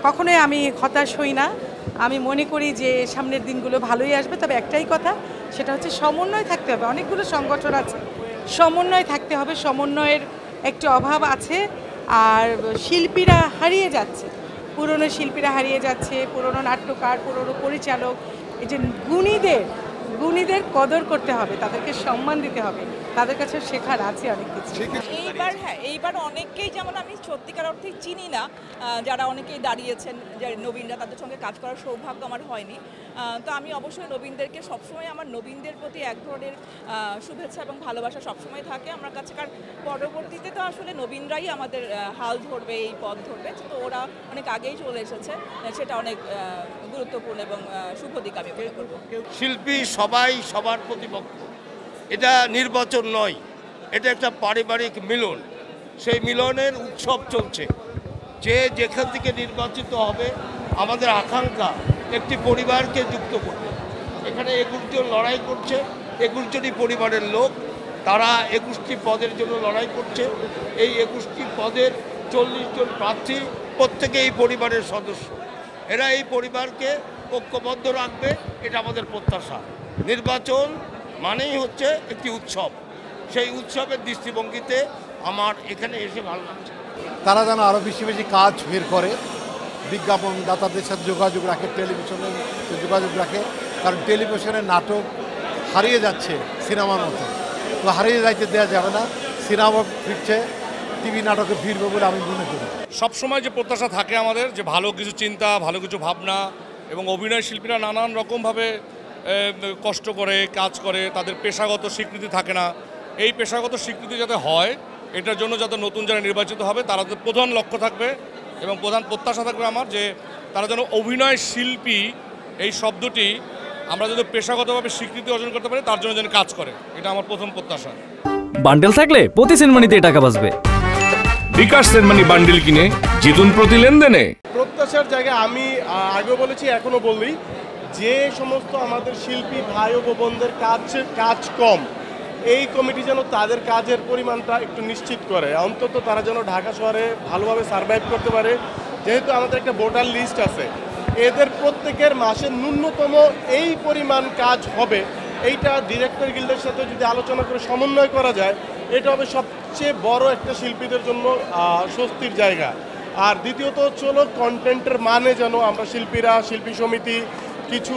কখনোই আমি হতাশ হই না। আমি মনে করি যে সামনের দিনগুলো ভালোই আসবে। তবে একটাই কথা, সেটা হচ্ছে সমন্বয় থাকতে হবে। অনেকগুলো সংগঠন আছে, সমন্বয় থাকতে হবে। সমন্বয়ের একটু অভাব আছে। আর শিল্পীরা হারিয়ে যাচ্ছে, পুরনো শিল্পীরা হারিয়ে যাচ্ছে, পুরনো নাট্যকার, পুরনো পরিচালক, এই যে গুণীদের কদর করতে হবে, তাদেরকে সম্মান দিতে হবে। তাদের কাছে শেখার আছে অনেক কিছু। এইবার অনেককেই, যেমন আমি সত্যিকার অর্থে চিনি না যারা অনেকেই দাঁড়িয়েছেন, যে নবীনরা, তাদের সঙ্গে কাজ করার সৌভাগ্য আমার হয়নি। তো আমি অবশ্যই নবীনদেরকে সবসময়, আমার নবীনদের প্রতি এক ধরনের শুভেচ্ছা এবং ভালোবাসা সবসময় থাকে আমার কাছে। কারণ পরবর্তীতে তো আসলে নবীনরাই আমাদের হাল ধরবে, এই পথ ধরবে। তো ওরা অনেক আগেই চলে এসেছে, সেটা অনেক গুরুত্বপূর্ণ এবং শুভ দিক আমি মনে করব। শিল্পী সবাই সবার প্রতিপক্ষ, এটা নির্বাচন নয়, এটা একটা পারিবারিক মিলন। সেই মিলনের উৎসব চলছে। যে যেখান থেকে নির্বাচিত হবে, আমাদের আকাঙ্ক্ষা একটি পরিবারকে যুক্ত করবে। এখানে 21 জন লড়াই করছে, 21 জনই পরিবারের লোক। তারা 21টি পদের জন্য লড়াই করছে। এই 21টি পদের 40 জন প্রার্থী, প্রত্যেকে এই পরিবারের সদস্য। এরা এই পরিবারকে ঐক্যবদ্ধ রাখবে, এটা আমাদের প্রত্যাশা। নির্বাচন মানেই হচ্ছে একটি উৎসব। সেই উৎসবের দৃষ্টিভঙ্গিতে আমার এখানে এসে ভালো লাগছে। তারা যেন আরও বেশি বেশি কাজ বের করে, বিজ্ঞাপন দাতাদের সাথে যোগাযোগ রাখে, টেলিভিশনের যোগাযোগ রাখে। কারণ টেলিভিশনের নাটক হারিয়ে যাচ্ছে সিনেমার মতো, তো হারিয়ে যাইতে দেওয়া যাবে না। সিনেমা ফিরছে, টিভি নাটকে ফিরবে বলে আমি মনে করি। সবসময় যে প্রত্যাশা থাকে আমাদের, যে ভালো কিছু চিন্তা, ভালো কিছু ভাবনা, এবং অভিনয় শিল্পীরা নানান রকমভাবে কষ্ট করে কাজ করে, তাদের পেশাগত স্বীকৃতি থাকে না। এই পেশাগত স্বীকৃতি যাতে হয়, এটার জন্য যাতে নতুন যারা নির্বাচিত হবে, তারা প্রধান লক্ষ্য থাকবে এবং প্রধান প্রত্যাশা থাকবে আমার, যে তারা যেন অভিনয় শিল্পী এই শব্দটি আমরা যদি পেশাগতভাবে স্বীকৃতি অর্জন করতে পারি, তার জন্য যেন কাজ করে। এটা আমার প্রথম প্রত্যাশা। বান্ডেল থাকলে প্রতি সেনমানিতে টাকা বাঁচবে। বিকাশ সেনমানি বান্ডেল কিনে জিতুন প্রতি লেনদেনে। প্রত্যাশার জায়গায় আমি আগেও বলেছি, এখনও বললি, যে সমস্ত আমাদের শিল্পী ভাই ও বোনদের কাজ কম, এই কমিটি যেন তাদের কাজের পরিমাণটা একটু নিশ্চিত করে। অন্তত তারা যেন ঢাকা শহরে ভালোভাবে সার্ভাইভ করতে পারে। যেহেতু আমাদের একটা ভোটার লিস্ট আছে, এদের প্রত্যেকের মাসে ন্যূনতম এই পরিমাণ কাজ হবে। এইটা ডিরেক্টর গিল্ডের সাথে যদি আলোচনা করে সমন্বয় করা যায়, এটা হবে সবচেয়ে বড় একটা শিল্পীদের জন্য স্বস্তির জায়গা। আর দ্বিতীয়ত হচ্ছে হলো কন্টেন্টের মানে যেন আমরা শিল্পীরা, শিল্পী সমিতি, কিছু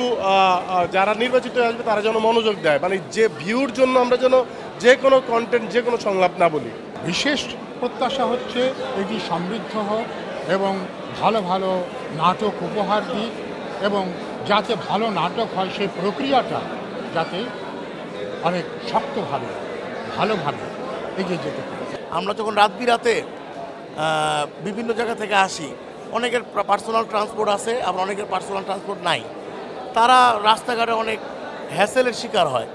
যারা নির্বাচিত আসবে তারা যেন মনোযোগ দেয়। মানে যে ভিউর জন্য আমরা যেন যে কোনো কন্টেন্ট, যে কোনো সংলাপ না বলি। বিশেষ প্রত্যাশা হচ্ছে এটি সমৃদ্ধ হোক এবং ভালো ভালো নাটক উপহার দিক, এবং যাতে ভালো নাটক হয় সেই প্রক্রিয়াটা যাতে অনেক শক্তভাবে ভালোভাবে এগিয়ে যেতে পারে। আমরা যখন রাত বিরাতে বিভিন্ন জায়গা থেকে আসি, অনেকের পার্সোনাল ট্রান্সপোর্ট আছে, আবার অনেকের পার্সোনাল ট্রান্সপোর্ট নাই। তারা রাস্তাঘাটে অনেক হ্যাসেলের শিকার হয়।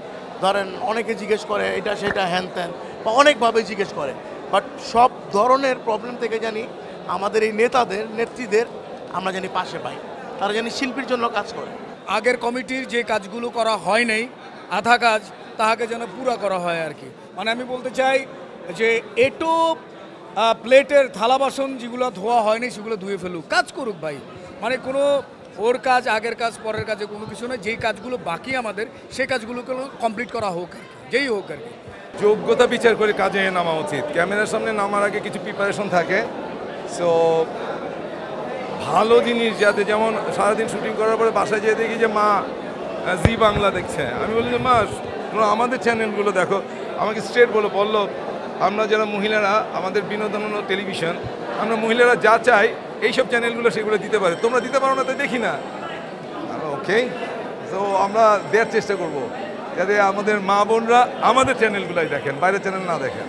ধরেন অনেকে জিজ্ঞেস করে এটা সেটা হ্যান ত্যান, বা অনেকভাবে জিজ্ঞেস করে। বাট সব ধরনের প্রবলেম থেকে জানি আমাদের এই নেত্রীদের আমরা জানি পাশে পাই, তারা জানি শিল্পীর জন্য কাজ করে। আগের কমিটির যে কাজগুলো করা হয় নাই, আধা কাজ, তাহাকে যেন পুরা করা হয় আর কি। মানে আমি বলতে চাই যে এটো প্লেটের থালা বাসন যেগুলো ধোয়া হয়নি সেগুলো ধুয়ে ফেলুক, কাজ করুক ভাই। মানে কোনো ওর কাজ, আগের কাজ, পরের কাজে কোনো কিছু নয়। যেই কাজগুলো বাকি আমাদের, সেই কাজগুলোকে কমপ্লিট করা হোক আর কি, যেই হোক আর কি। যোগ্যতা বিচার করে কাজে নামা উচিত। ক্যামেরার সামনে নামার আগে কিছু প্রিপারেশন থাকে। সো ভালো জিনিস, যাতে যেমন সারাদিন শুটিং করার পরে বাসায় যেয়ে দেখি যে মা জি বাংলা দেখছে, আমি বলি যে মা তোমরা আমাদের চ্যানেলগুলো দেখো। আমাকে স্ট্রেট বললো আমরা যারা মহিলারা, আমাদের বিনোদন টেলিভিশন, আমরা মহিলারা যা চাই এইসব চ্যানেলগুলো সেগুলো দিতে পারে, তোমরা দিতে পারো না, তাই দেখি না। ওকে, তো আমরা দেওয়ার চেষ্টা করব যাতে আমাদের মা বোনরা আমাদের চ্যানেলগুলোই দেখেন, বাইরের চ্যানেল না দেখেন।